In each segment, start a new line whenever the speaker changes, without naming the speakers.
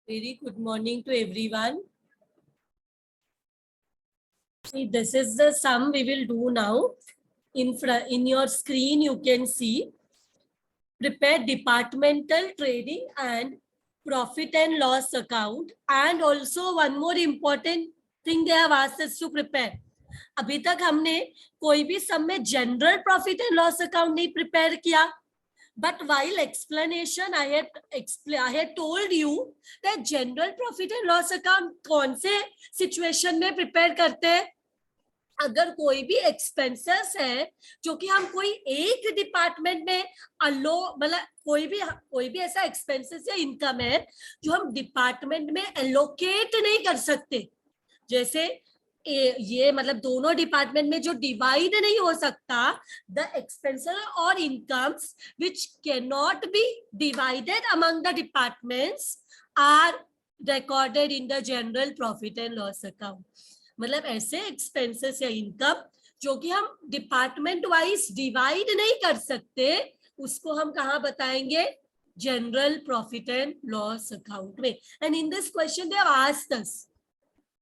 Very good morning to everyone. See, this is the sum we will do now. In your screen, you can see prepare departmental trading and profit and loss account. And also one more important thing they have asked us to prepare. अभी तक हमने कोई भी सम में general profit and loss account नहीं prepare किया. But while explanation, I had told you that general profit and loss account कौन से situation में prepare करते हैं. अगर कोई भी एक्सपेंसेस है जो कि हम कोई एक डिपार्टमेंट में मतलब कोई भी ऐसा एक्सपेंसेस या इनकम है जो हम डिपार्टमेंट में एलोकेट नहीं कर सकते, जैसे ये मतलब दोनों डिपार्टमेंट में जो डिवाइड नहीं हो सकता, द एक्सपेंसेस और incomes which can not be divided among the departments are recorded in the general profit and loss account. मतलब ऐसे एक्सपेंसेस या इनकम जो कि हम डिपार्टमेंट वाइज डिवाइड नहीं कर सकते, उसको हम कहाँ बताएंगे? General profit and loss account में. And in this question they have asked us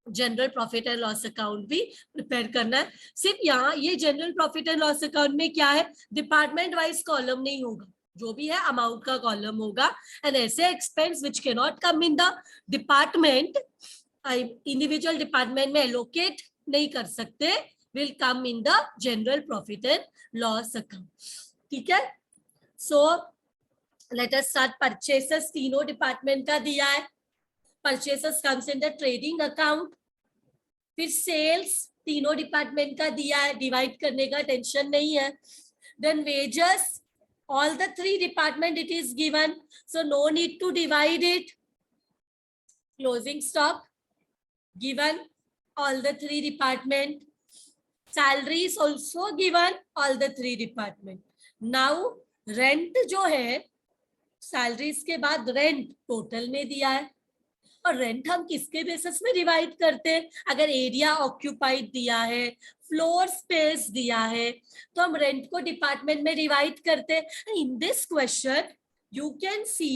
general profit and loss account भी प्रिपेयर करना है. सिर्फ यहाँ ये general profit and loss account में क्या है, डिपार्टमेंट वाइज कॉलम नहीं होगा, जो भी है अमाउंट का कॉलम होगा. एंड ऐसे expense which can not come in the department, individual department में एलोकेट नहीं कर सकते, will come in the general profit and loss account. ठीक है, so let us start. Purchases तीनों डिपार्टमेंट का दिया है. Purchases comes in the trading account. फिर सेल्स तीनों डिपार्टमेंट का दिया है, डिवाइड करने का टेंशन नहीं है. Then wages all the three department it is given, so no need to divide it. Closing stock given all the three department. Salary is also given all the three department. Now rent जो है, salaries के बाद rent total में दिया है. और rent हम किसके बेसिस में डिवाइड करते हैं? अगर एरिया ऑक्यूपाइड दिया है, फ्लोर स्पेस दिया है, तो हम रेंट को डिपार्टमेंट में डिवाइड करते हैं. In this question you can see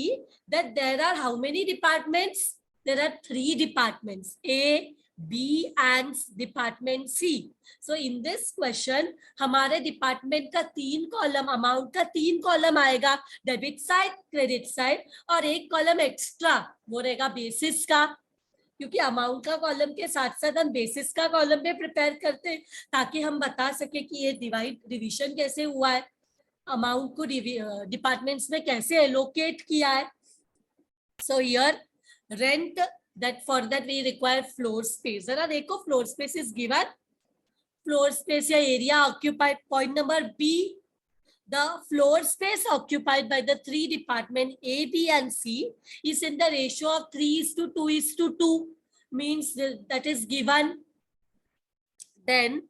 that there are how many departments? There are 3 departments, A, B and department C. So in this question हमारे डिपार्टमेंट का 3 कॉलम, अमाउंट का 3 कॉलम आएगा, debit side, credit side, और एक column extra वो रहेगा basis का, क्योंकि अमाउंट का कॉलम के साथ साथ हम बेसिस का कॉलम भी प्रिपेयर करते हैं ताकि हम बता सके कि ये डिविजन कैसे हुआ है, अमाउंट को डिपार्टमेंट्स में कैसे एलोकेट किया है. So here rent, that for that we require floor space. जरा देखो, floor space is given. Floor space या area occupied. Point number B, the floor space occupied by the 3 department A, B and C is in the ratio of 3:2:2, means that is given. Then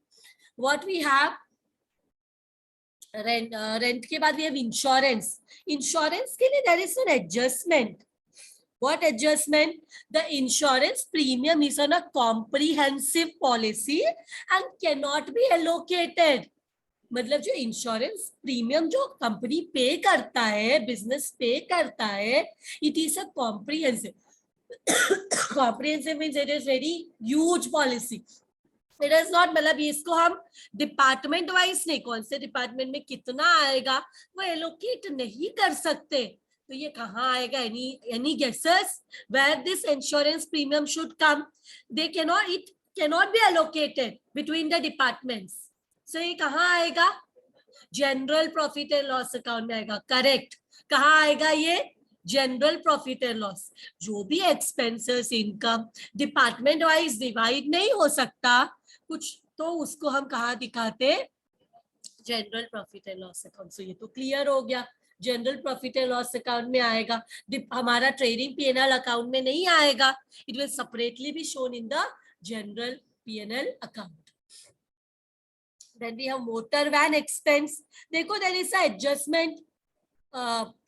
what we have, rent के बाद we have insurance. Insurance के लिए there is an adjustment. What adjustment? The insurance premium is on a comprehensive policy and cannot be allocated. मतलब जो insurance premium जो company पे करता है, बिजनेस पे करता है, it is a comprehensive. Comprehensive means it is very huge policy. It is not, मतलब इसको हम डिपार्टमेंट वाइज नहीं, कौन से डिपार्टमेंट में कितना आएगा वो एलोकेट नहीं कर सकते. तो ये कहाँ आएगा? any guesses where this insurance premium should come? They cannot, it cannot be allocated between the departments. So ये कहाँ आएगा? General profit and loss account में आएगा. करेक्ट. कहाँ आएगा ये? General profit and loss. जो भी expenses, income department wise divide नहीं हो सकता कुछ, तो उसको हम कहाँ दिखाते? General profit and loss account. So ये तो क्लियर हो गया, general profit and loss account में आएगा, हमारा ट्रेडिंग पीएनएल अकाउंट में नहीं आएगा. It will separately be shown in the general PNL account. Then we have motor van expense. देखो, there is a adjustment,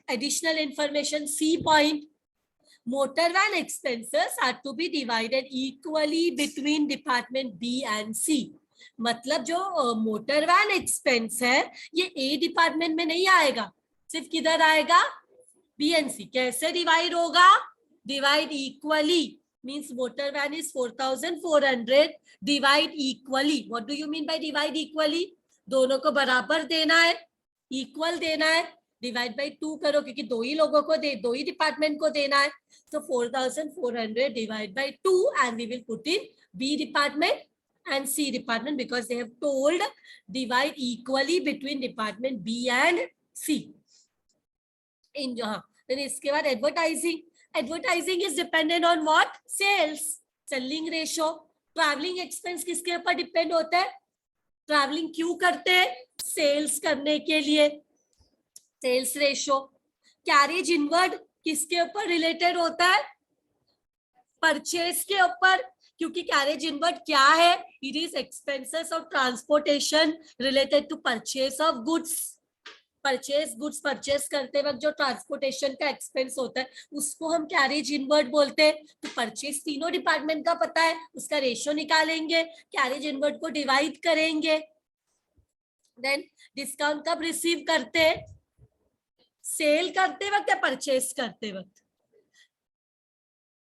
additional information. C point, motor van expenses are to be divided equally between department B and C. मतलब जो motor van expense है ये A department में नहीं आएगा, सिर्फ किधर आएगा? B and C. कैसे डिवाइड होगा? divide equally means motor van is 4,400, divide equally. What do you mean by divide equally? दोनों को बराबर देना है, इक्वल देना है, डिवाइड बाई 2 करो क्योंकि दो ही लोगों को दो ही डिपार्टमेंट को देना है. So 4,400 divide by 2 and we will put in B department and C department because they have told divide equally between department B and C. In then इसके बाद advertising. Advertising is dependent on what? Sales. Selling ratio. Traveling expense किसके ऊपर depend होता है? Travelling क्यों करते हैं? Sales करने के लिए. Sales ratio. कैरेज इनवर्ड किसके ऊपर रिलेटेड होता है? परचेज के ऊपर, क्योंकि कैरेज इनवर्ड क्या है? It is expenses of transportation related to purchase of goods. Purchase goods purchase करते वक्त जो ट्रांसपोर्टेशन का एक्सपेंस होता है उसको हम कैरेज इनवर्ड बोलते हैं. तो परचेज तीनों डिपार्टमेंट का पता है, उसका रेशियो निकालेंगे, कैरेज इनवर्ड को डिवाइड करेंगे. देन डिस्काउंट कब रिसीव करते हैं? सेल करते वक्त या परचेज करते वक्त?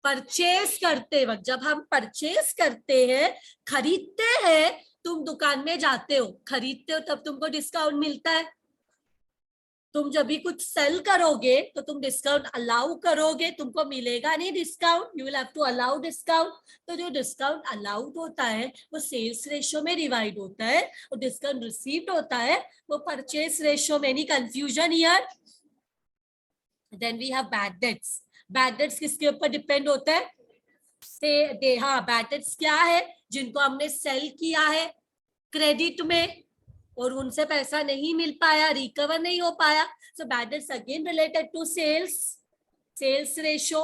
परचेज करते वक्त. जब हम परचेज करते हैं, खरीदते हैं, तुम दुकान में जाते हो, खरीदते हो, तब तुमको डिस्काउंट मिलता है. तुम जब भी कुछ सेल करोगे तो तुम डिस्काउंट अलाउ करोगे, तुमको मिलेगा नहीं discount, you will have to allow discount. तो जो डिस्काउंट अलाउड होता है वो सेल्स रेशियो में डिवाइड होता है और डिस्काउंट रिसीव्ड होता है वो परचेज रेशियो में. Any confusion here? Then we have bad debts. Bad debts किसके ऊपर डिपेंड होता है? हाँ, बैड डेट्स क्या है? जिनको हमने सेल किया है क्रेडिट में और उनसे पैसा नहीं मिल पाया, रिकवर नहीं हो पाया. So bad debts again related to sales. Sales ratio.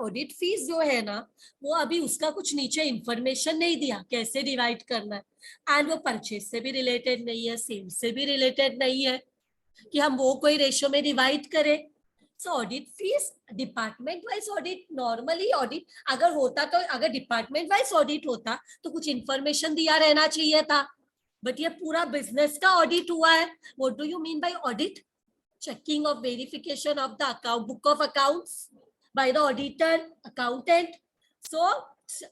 Audit fees जो है ना, वो अभी उसका कुछ नीचे इंफॉर्मेशन नहीं दिया कैसे डिवाइड करना है, एंड वो परचेज से भी रिलेटेड नहीं है, सेल्स से भी रिलेटेड नहीं है कि हम वो कोई रेशियो में डिवाइड करें. So audit fees department wise audit. Normally audit अगर होता तो, अगर डिपार्टमेंट वाइज ऑडिट होता तो कुछ इंफॉर्मेशन दिया रहना चाहिए था, बट ये पूरा बिजनेस का ऑडिट हुआ है. What do you mean by audit? Checking of verification of the account, book of accounts by the auditor, accountant. So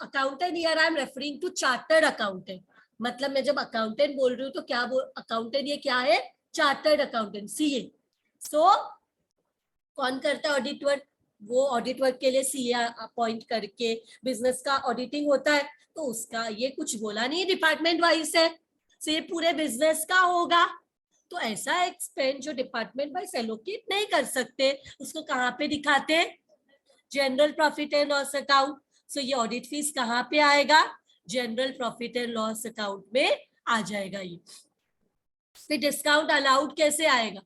accountant here I am referring to chartered accountant. मतलब मैं जब accountant बोल रही हूँ तो क्या बोल, अकाउंटेंट ये क्या है? Chartered accountant, CA. सो कौन करता है ऑडिट वर्क? वो ऑडिट वर्क के लिए सीए अपॉइंट करके बिजनेस का ऑडिटिंग होता है. तो उसका ये कुछ बोला नहीं डिपार्टमेंट वाइज है, so ये पूरे बिजनेस का होगा. तो ऐसा एक्सपेंस जो डिपार्टमेंट वाइज एलोकेट नहीं कर सकते उसको कहाँ पे दिखाते हैं? General profit and loss account. So ये ऑडिट फीस कहाँ पे आएगा? General profit and loss account में आ जाएगा ये. फिर डिस्काउंट अलाउड कैसे आएगा?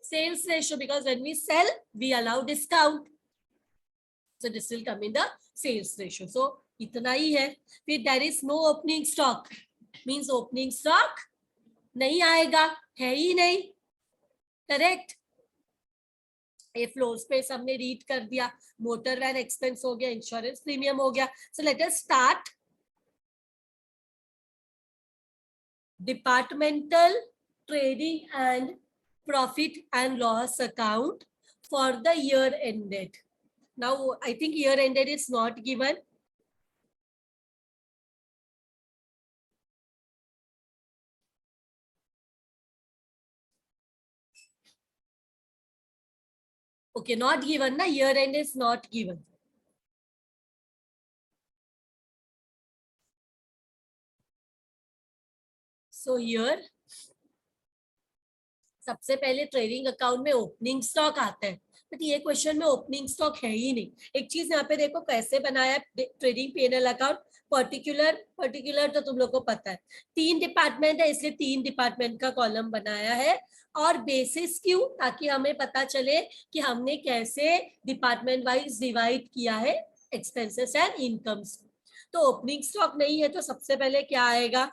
Sales ratio, because when we sell we allow discount, so this will come in the sales ratio. So इतना ही है. फिर there is no opening stock, means opening stock नहीं आएगा, है ही नहीं. करेक्ट. ये फ्लोर स्पेस हमने रीड कर दिया, मोटर वैन एक्सपेंस हो गया, इंश्योरेंस प्रीमियम हो गया. सो let us start departmental trading and profit and loss account for the year ended. Now I think year ended is not given. Okay, not given, na? Year end is not given. So here सबसे पहले trading account में opening stock आता है, but ये question में opening stock है ही नहीं. एक चीज यहाँ पे देखो कैसे बनाया ट्रेडिंग पीएनएल अकाउंट. पर्टिकुलर तो तुम लोग को पता है, 3 डिपार्टमेंट है इसलिए 3 डिपार्टमेंट का कॉलम बनाया है. और बेसिस क्यों? ताकि हमें पता चले कि हमने कैसे डिपार्टमेंट वाइज डिवाइड किया है एक्सपेंसेस एंड इनकम्स. तो ओपनिंग स्टॉक नहीं है तो सबसे पहले क्या आएगा?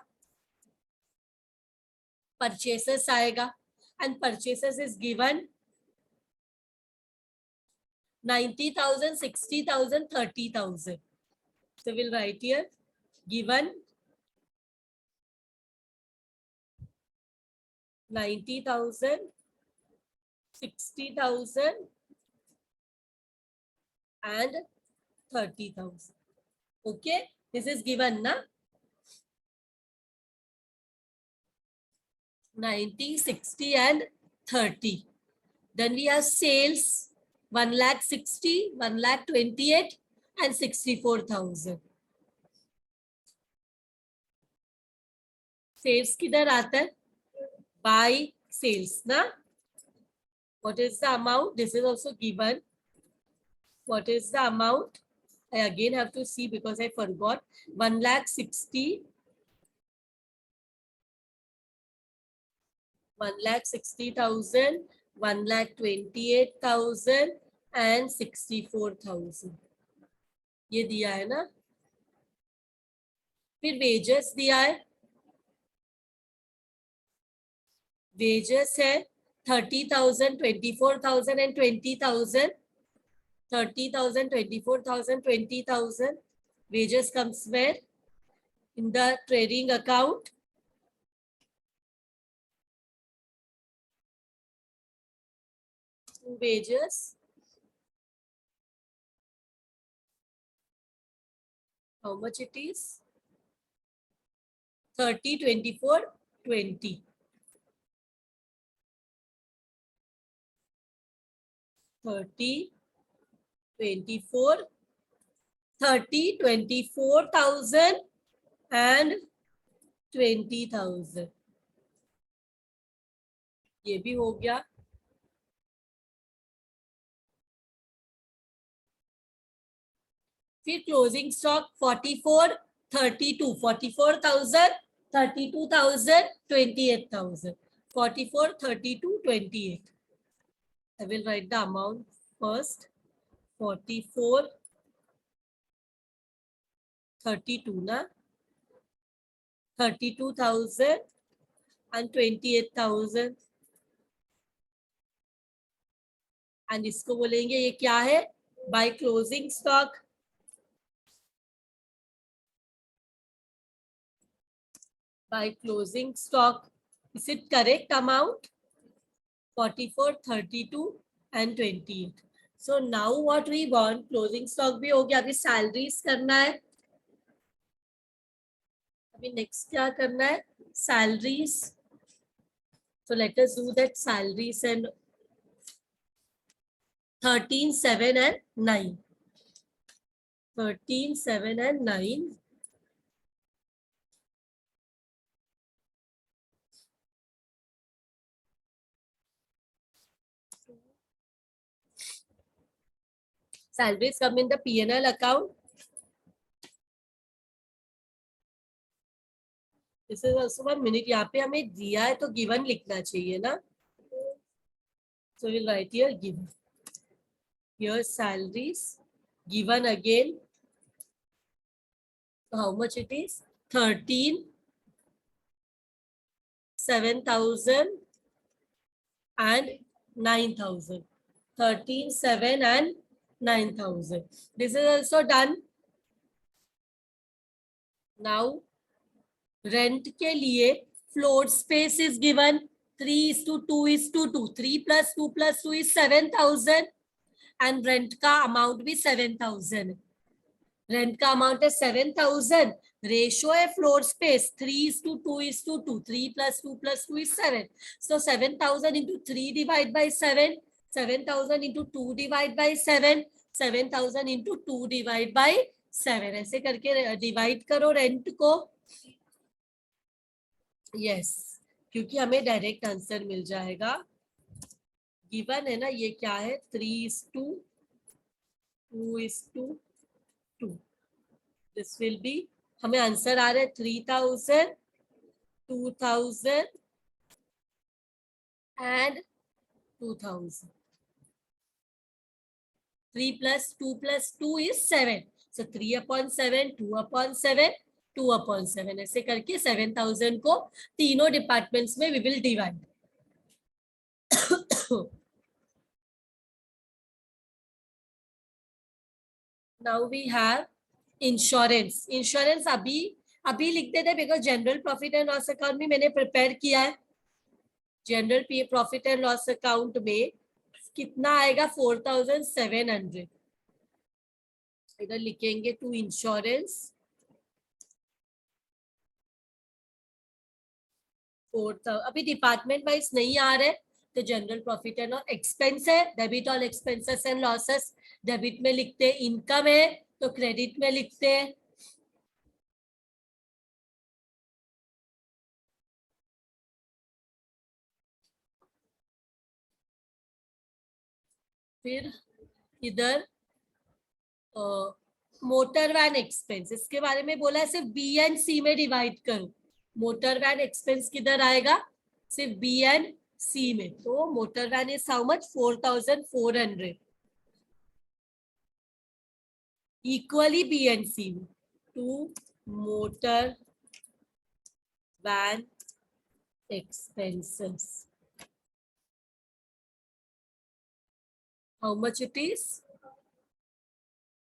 परचेसेस आएगा. And purchases is given 90,000, 60,000, 30,000. So we'll write here given 90,000, 60,000 and 30,000. Okay, this is given na. 90, 60 and 30. Then we have sales 1,60,000, 1,28,000 and 64,000. Sales किधर आता है? By sales ना. What is the amount? This is also given. What is the amount? I again have to see because I forgot. 1,60,000, 1,60,000, 1,28,000 and 64,000. ये दिया है ना. फिर wages दिया है. वेजेस है 30,000, 24,000 and 20,000. 30,000, 24,000, 20,000. Wages comes where? In the trading account. Wages. How much it is? 30, 24, 20. 30, 24, 30, 24,000 and 20,000. ये भी हो गया. फिर closing stock 44, 32, 44,000, 32,000, 28,000. 44, 32, 28. I will write the amount first. 44, 32 na. 32,000 and 28,000. And इसको बोलेंगे ये क्या है? By closing stock. By closing stock. Is it correct amount? 44, 32 and 28. So now what we want, closing stock भी हो गया. अभी salaries करना है. अभी next क्या करना है? Salaries. So let us do that salaries and 13, 7 and 9. 13, 7 and 9. Salaries come in the P&L account. This is also 1 minute. यहाँ पे हमें दिया है तो given लिखना चाहिए ना. So we'll write here given. Here salaries given again. So how much it is? 13, 7,000 and 9,000. 13, 7 and 9,000. This is also done. Now rent के लिए floor space is given 3:2:2. 3 plus 2 plus 2 is 7,000 and rent का amount भी 7,000. Rent का amount है 7,000. Ratio है floor space 3:2:2. 3 plus 2 plus 2 is 7. So 7,000 into 3 divide by 7. 7,000 into 2 divide by 7. 7,000 into 2 divide by 7. ऐसे करके divide करो rent को. Yes, क्योंकि हमें डायरेक्ट आंसर मिल जाएगा. गिवन है ना, ये क्या है? 3:2:2. दिस विल बी, हमें आंसर आ रहा है 3,000, 2,000 and 2,000. 3 plus 2 plus 2 is 7. So 3/7, 2/7, 2/7. ऐसे करके 7,000 को तीनों डिपार्टमेंट्स में we will divide. Now we have insurance. Insurance अभी लिख देते हैं because general profit and loss account में मैंने prepare किया है. General profit and loss account में कितना आएगा? 4,700. इधर लिखेंगे टू इंश्योरेंस 4,000। अभी डिपार्टमेंट वाइज नहीं आ रहे तो general profit and loss expense है, debit all expenses and losses. Debit में लिखते हैं, इनकम है तो क्रेडिट में लिखते हैं। फिर इधर मोटर वैन एक्सपेंस, इसके बारे में बोला है सिर्फ बी एंड सी में डिवाइड करो। मोटर वैन एक्सपेंस किधर आएगा, सिर्फ बी एंड सी में। तो motor van is how much, 4,400 equally B and C में। To motor van expenses, how much it is,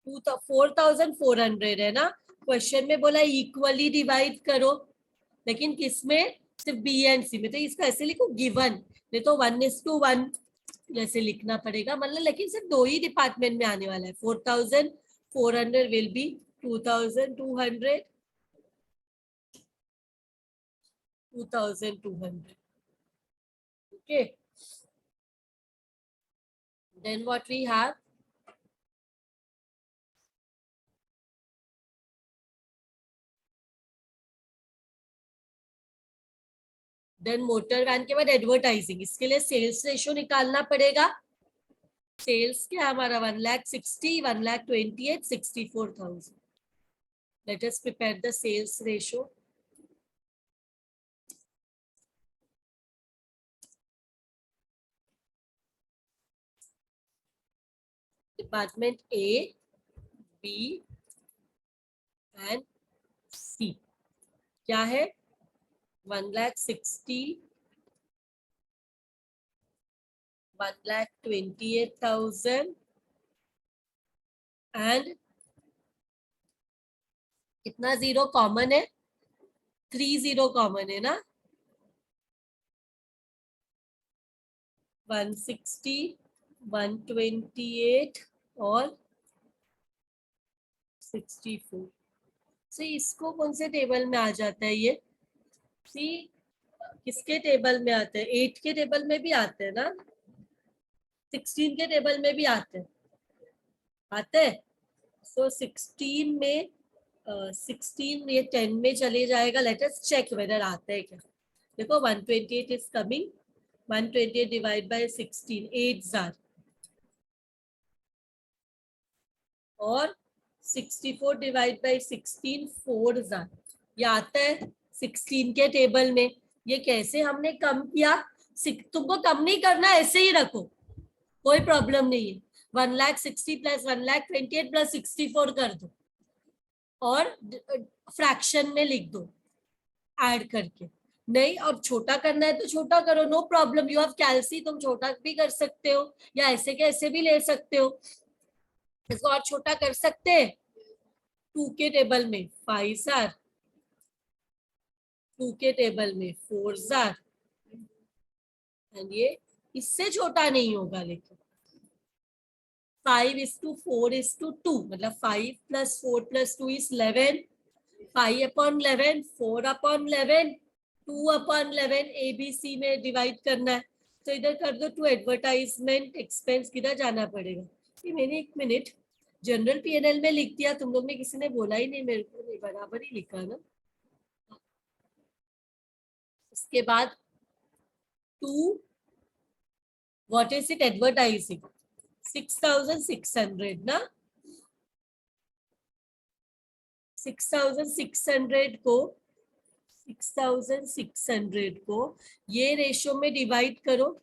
4,400 है ना। क्वेश्चन में बोला इक्वली डिवाइड करो, लेकिन किसमें, सिर्फ बी एंड सी में। तो इसको ऐसे लिखो गिवन, नहीं तो 1:1 जैसे लिखना पड़ेगा, मतलब लेकिन सिर्फ दो ही डिपार्टमेंट में आने वाला है। 4,400 will be 2,200, 2,200। okay, then what we have, then motor van के बाद एडवर्टाइजिंग, इसके लिए सेल्स रेशो निकालना पड़ेगा। सेल्स क्या हमारा 1,60,000, 1,28,000, 64,000। Let us prepare the sales ratio. Department A, B and C क्या है, 1,60,000, 1,28,000 एंड कितना जीरो कॉमन है, 3 जीरो कॉमन है ना, 160, 128 और 64। सी इसको कौन से टेबल में आ जाता है ये, सी किसके टेबल में आते हैं, 8 के टेबल में भी आते हैं ना, 16 के टेबल में भी आते हैं, सो 16 में 16 ये 10 में चले जाएगा। लेट अस चेक वेदर आते हैं क्या। देखो 128 इज कमिंग, 128 डिवाइड बाय 16, 8 और 64 डिवाइड बाय 16, 4 ये आता है 16 के टेबल में। ये कैसे हमने कम किया, तुमको कम नहीं करना, ऐसे ही रखो, कोई प्रॉब्लम नहीं है। 1,60,000 प्लस 1,28,000 प्लस 64 कर दो और फ्रैक्शन में लिख दो ऐड करके। नहीं और छोटा करना है तो छोटा करो, नो प्रॉब्लम, यू हैव कैलसी, तुम छोटा भी कर सकते हो या ऐसे के ऐसे भी ले सकते हो। इसको और छोटा कर सकते हैं, 2 के टेबल में 5 2 के टेबल में 4 एंड ये इससे छोटा नहीं होगा, लेकिन 5:4:2 मतलब 5 + 4 + 2 is 11, 5/11, 4/11, 2/11 ABC में डिवाइड करना है। तो इधर कर दो टू एडवर्टाइजमेंट एक्सपेंस, किधर जाना पड़ेगा, ये मैंने 1 मिनट जनरल P&L में लिख दिया, तुम लोग ने किसी ने बोला ही नहीं मेरे को, नहीं बराबर ही लिखा ना। इसके बाद 2 व्हाट इज इट, एडवर्टाइजिंग 6,600 ना, 6,600 को 6,600 को ये रेशो में डिवाइड करो।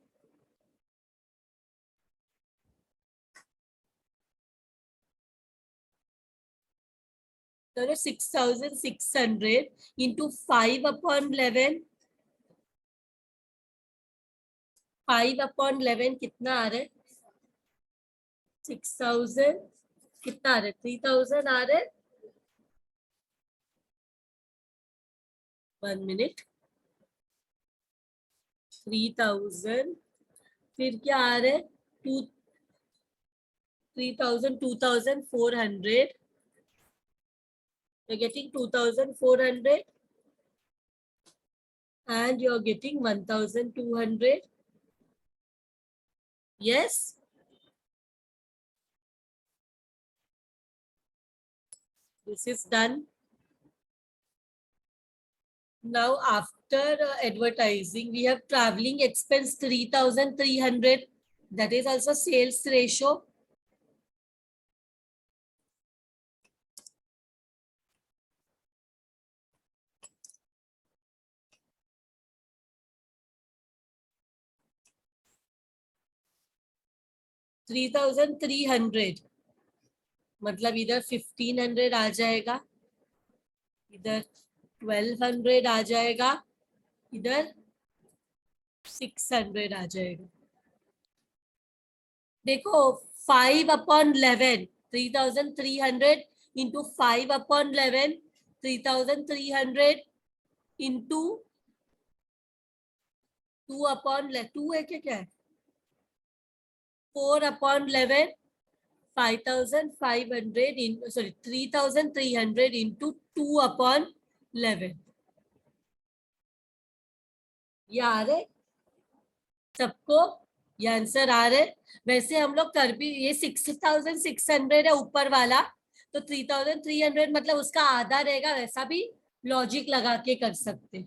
करो 6,600 इंटू 5/11, 5/11 कितना आ रहा है, 6,000 कितना आ रहा है, 3,000 आ रहा है। 1 मिनट, 3,000 फिर क्या आ रहा है, 3,000, 2,400 you're getting 2,400 and you're getting 1,200. Yes. This is done. Now after advertising, we have traveling expense 3,300. That is also sales ratio. $3,300 मतलब इधर 1,500 आ जाएगा, इधर 1,200 आ जाएगा, इधर 600 आ जाएगा. देखो 5/11, 3,300 into 5/11, 3,300 into 2 है क्या है 4/11, 5,500 in 3,300 into 2/11. ये आ रहे सबको, ये आंसर आ रहे. वैसे हम लोग कर भी, ये 6,600 है ऊपर वाला, तो 3,300 मतलब उसका आधा रहेगा, वैसा भी लॉजिक लगा के कर सकते.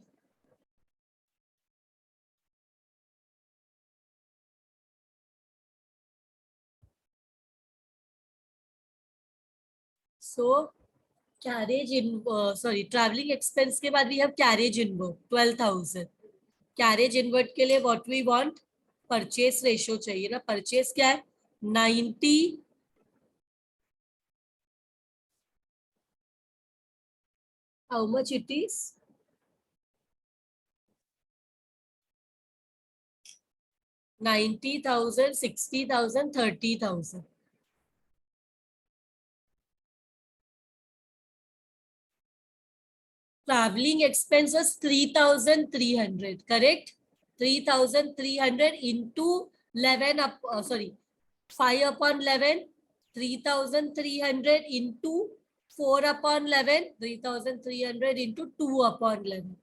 So carriage in travelling expense के बाद we have carriage inward 12,000. Carriage inward के लिए what we want, purchase ratio चाहिए ना. परचेस क्या है 90, how much it is 90,000, 60,000, 30,000. Traveling expense was 3,300, correct? 3,300 into 11 up, 5/11, 3,300 into 4/11, 3,300 into 2/11.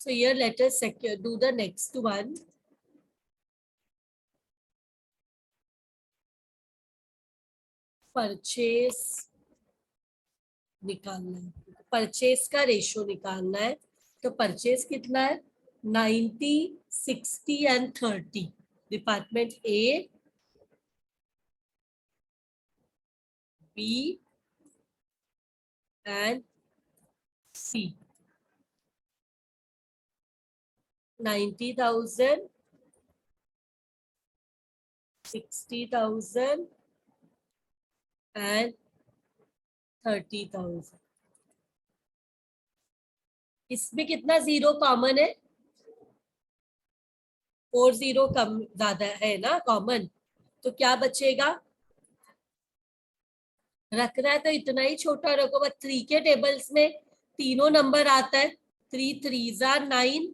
So here let us do the next one. Purchase निकालना है, purchase का ratio निकालना है. तो परचेस कितना है 90, 60 and 30. Department A, B and C. 90,000, 60,000 and 30,000. इसमें कितना जीरो कॉमन है 4 0 कम ज्यादा है ना कॉमन, तो क्या बचेगा, रखना है तो इतना ही छोटा रखो. बस 3 के टेबल्स में तीनों नंबर आता है. 3 3s are 9,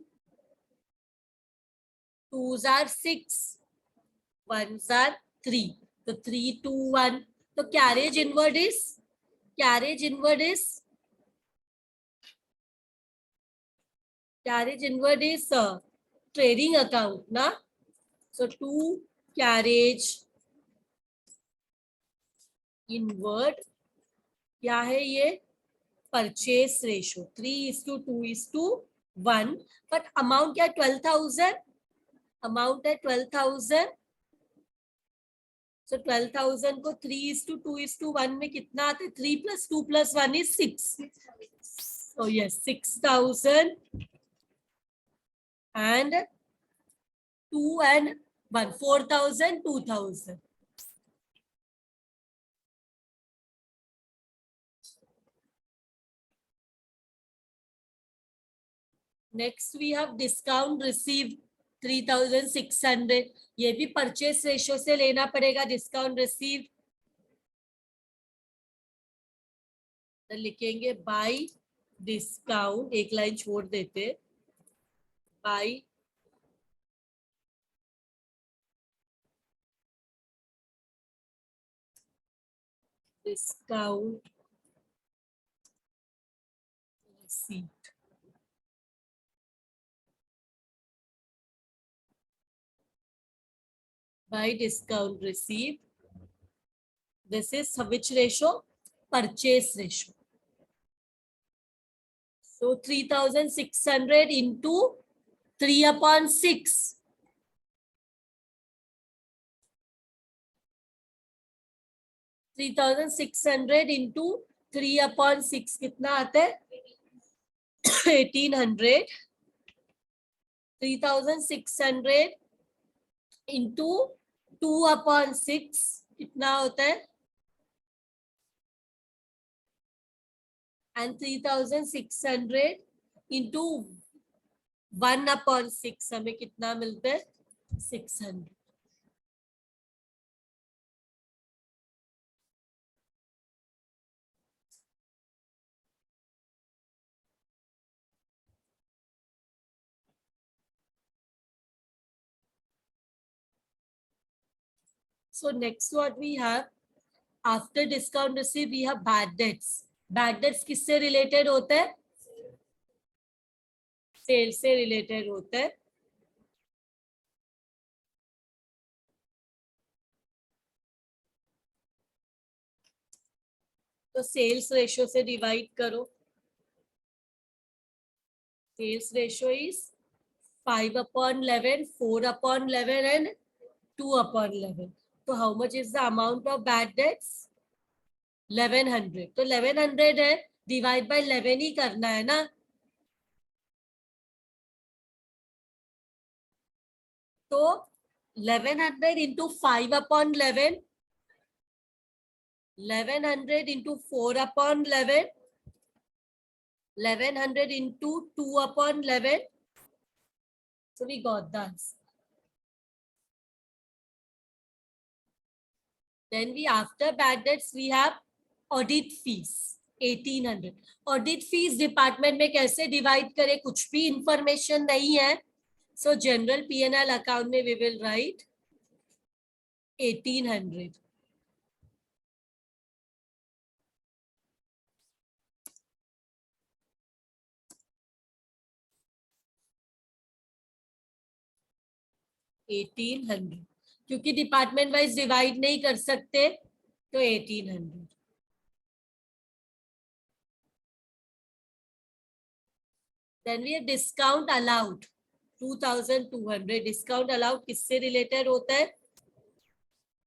2s are 6, 1s are 3. तो 3 2 1. तो carriage inward is trading account ना. सो टू कैरेज इनवर्ड क्या है ये, परचेस रेशियो 3:2:1. बट अमाउंट क्या 12,000, अमाउंट है 12,000. सो 12,000 को 3:2:1 में कितना आता है, 3 + 2 + 1 is 6. So yes, 6,000 and 2 and 1, 4,000, 2,000. Next we have discount received 3,600. ये भी परचेस रेशियो से लेना पड़ेगा. डिस्काउंट रिसीव्ड तो लिखेंगे बाय डिस्काउंट, एक लाइन छोड़ देते, bye discount receipt. Bye discount receive, this is which ratio? Purchase ratio. So 3,600 into 3/6. 3,600 into 3/6 कितना आता है? 1,800. 3,600 into 2/6 कितना होता है? And 3,600 into 1/6 हमें कितना मिलता है? 600. So next what we have, after discount receipt we have bad debts. Bad debts किससे related होता है? सेल से रिलेटेड होता है. तो सेल्स रेशियो से डिवाइड करो. Sales ratio is 5/11, 4/11 and 2/11. तो how much is the amount of bad debts? 1100. तो 1100 है, डिवाइड बाय 11 ही करना है ना. तो 1100 into 5/11, 1100 into 4/11, 1100 into 2/11. So we got the answer. Then we, after bad debts, we have audit fees 1800. Audit fees department में कैसे divide करें? कुछ भी इंफॉर्मेशन नहीं है. So general P&L account में we will write 1800. क्योंकि डिपार्टमेंट वाइज डिवाइड नहीं कर सकते, तो 1800. Then we have discount allowed 2200. Discount allowed किससे रिलेटेड होता है?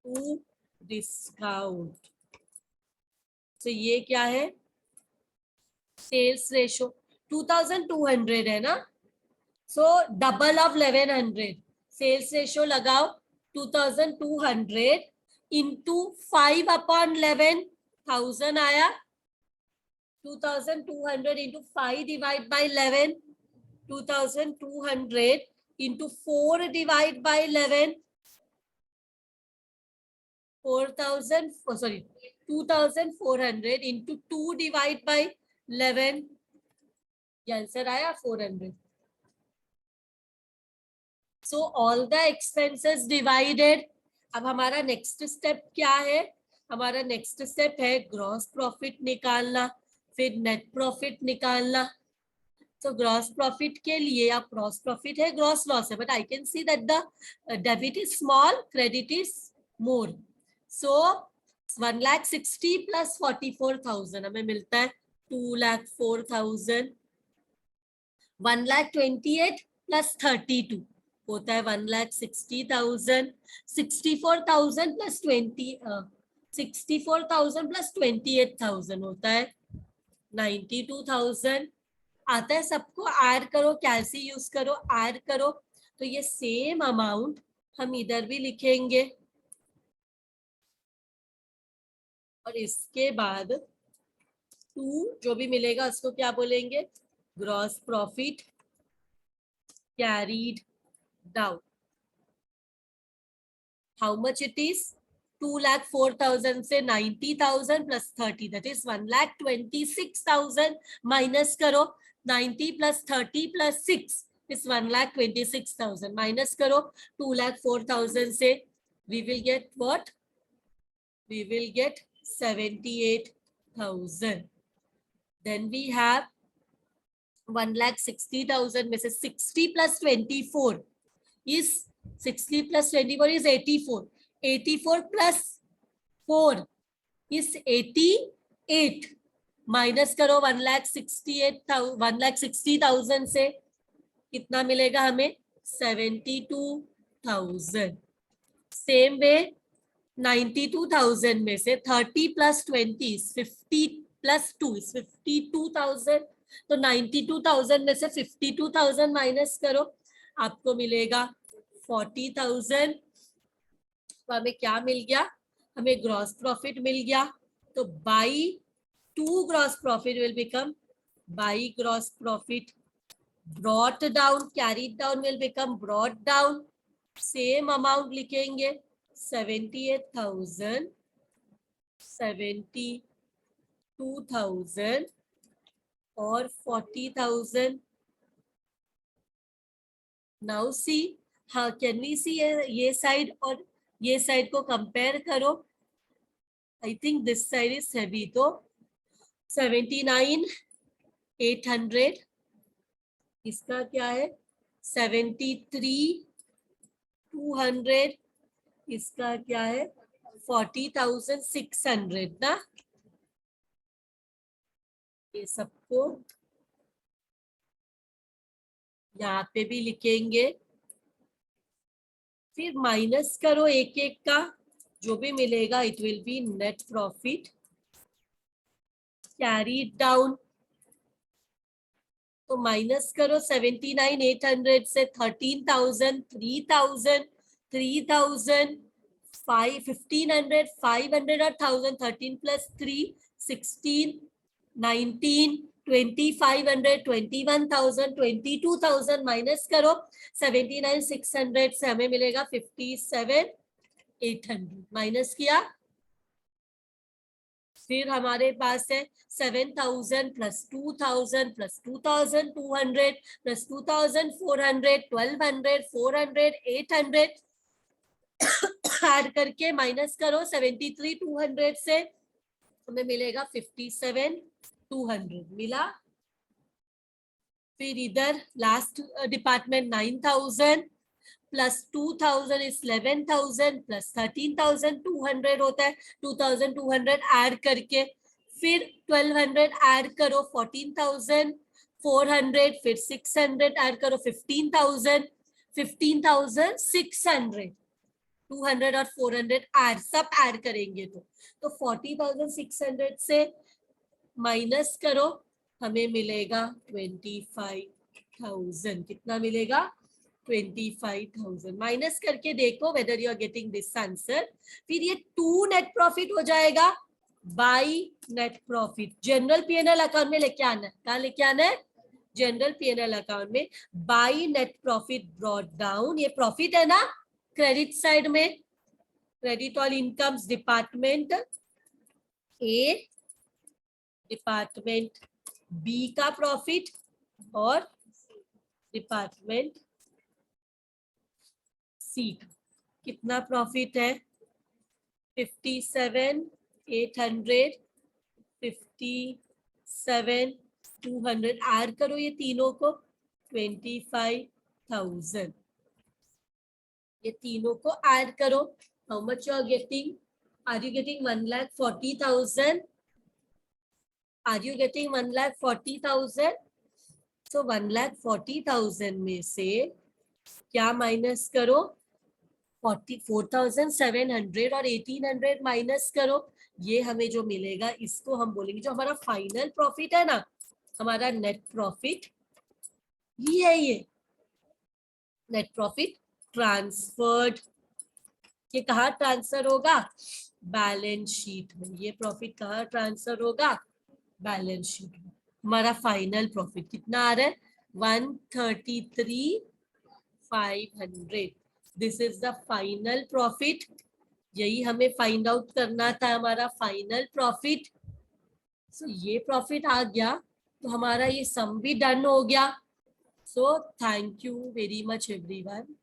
To discount. तो ये क्या है? सेल्स रेशो 2200 है ना. So double of 1100. Sales ratio लगाओ 2200 इंटू 5/11,000 आया. 2200 into 5 divide by 11, 2200 into 4 divide by 11, 2400 into 2 divide by 11. ये आंसर आया 400. So all the expenses divided. अब हमारा नेक्स्ट स्टेप क्या है? हमारा नेक्स्ट स्टेप है ग्रॉस प्रॉफिट निकालना, फिर नेट प्रॉफिट निकालना. तो ग्रॉस प्रॉफिट के लिए, आप ग्रॉस प्रॉफिट है, ग्रॉस लॉस है, but I can see that the debit is small, credit is more. So 1,60,000 plus 44,000 हमें मिलता है 2,04,000. 1,28,000 प्लस 32 होता है 1,60,000. 64,000 प्लस 64,000 प्लस 28,000 होता है 92,000. आता है सबको? ऐड करो, कैलसी यूज करो, ऐड करो. तो ये सेम अमाउंट हम इधर भी लिखेंगे. और इसके बाद 2 जो भी मिलेगा उसको क्या बोलेंगे? Gross profit carried down. How much it is? 2,04,000 से 90,000 प्लस 30 दैट इज 1,26,000 माइनस करो 90 प्लस 30 प्लस 6 इज 1,26,000 माइनस करो 2,04,000 से we will get what? We will get 78,000. Then we have 1,60,000 में से 60 plus 24 is 60 plus 24 is 84. 84 plus 4 is 88. Minus करो 1,60,000 से कितना मिलेगा हमें 72,000. सेम वे 92,000 में से 30 plus 20 is 50 plus 2 is 52,000. तो 92,000 में से 52,000 माइनस करो आपको मिलेगा 40,000. तो हमें क्या मिल गया? हमें ग्रॉस प्रॉफिट मिल गया. तो by 2 gross profit will become by gross profit brought down carried down will become brought down. Same amount लिखेंगे 78,000 72,000 और 40,000. नाउ सी हाँ कैन वी सी ये साइड और ये साइड को कंपेयर करो. I think this side is heavy. तो 79,800 इसका क्या है 73,200 इसका क्या है 40,600 ना. ये सबको यहाँ पे भी लिखेंगे. फिर माइनस करो एक एक का जो भी मिलेगा it will be net profit carried down. तो माइनस करो 79,800 से 13,000 3,000 3,000 1,500 500 और 1,000 13 प्लस 3 16 19 2,500 21,000 22,000 माइनस करो 79,600 से हमें मिलेगा 57,800 माइनस किया. फिर हमारे पास है 7,000 प्लस 2,000 प्लस 2,200 प्लस 2,400 1,200 400 800 ऐड करके माइनस करो 73,200 से हमें मिलेगा 57,200 मिला. फिर इधर last department 9,000 plus 2,000 is 11,000 plus 13,200 होता है. 2,200 ऐड करके फिर 1,200 ऐड करो 14,400 फिर 600 ऐड करो 15,000 15,600 200 और 400 ऐड सब ऐड करेंगे तो 40,600 से माइनस करो हमें मिलेगा 25,000. कितना मिलेगा 25,000. माइनस करके देखो whether you are getting this answer. फिर ये 2 नेट प्रॉफिट हो जाएगा by net profit. General PNL account में लेके आना है. कहाँ लेके आना है? जनरल पीएनएल अकाउंट में. By net profit brought down. ये प्रॉफिट है ना क्रेडिट साइड में. Credit all incomes department A department B का प्रॉफिट और डिपार्टमेंट सी का कितना प्रॉफिट है 57,800 57,200 ऐड करो ये तीनों को 25,000. ये तीनों को ऐड करो. How much you are getting? Are you getting 1,40,000? Are you getting 1,40,000? So 1,40,000 में से क्या माइनस करो 44,700 और 1,800 माइनस करो. ये हमें जो मिलेगा इसको हम बोलेंगे जो हमारा फाइनल प्रॉफिट है ना हमारा नेट प्रॉफिट ही है. ये नेट प्रॉफिट ट्रांसफर्ड. ये कहाँ ट्रांसफर होगा? बैलेंस शीट में. ये प्रॉफिट कहाँ ट्रांसफर होगा? बैलेंस शीट में. हमारा फाइनल प्रॉफिट कितना आ रहा है 133,500. This is the final profit यही हमें फाइंड आउट करना था, हमारा फाइनल प्रॉफिट। सो ये प्रॉफिट आ गया, तो हमारा ये सम भी डन हो गया। So thank you very much everyone.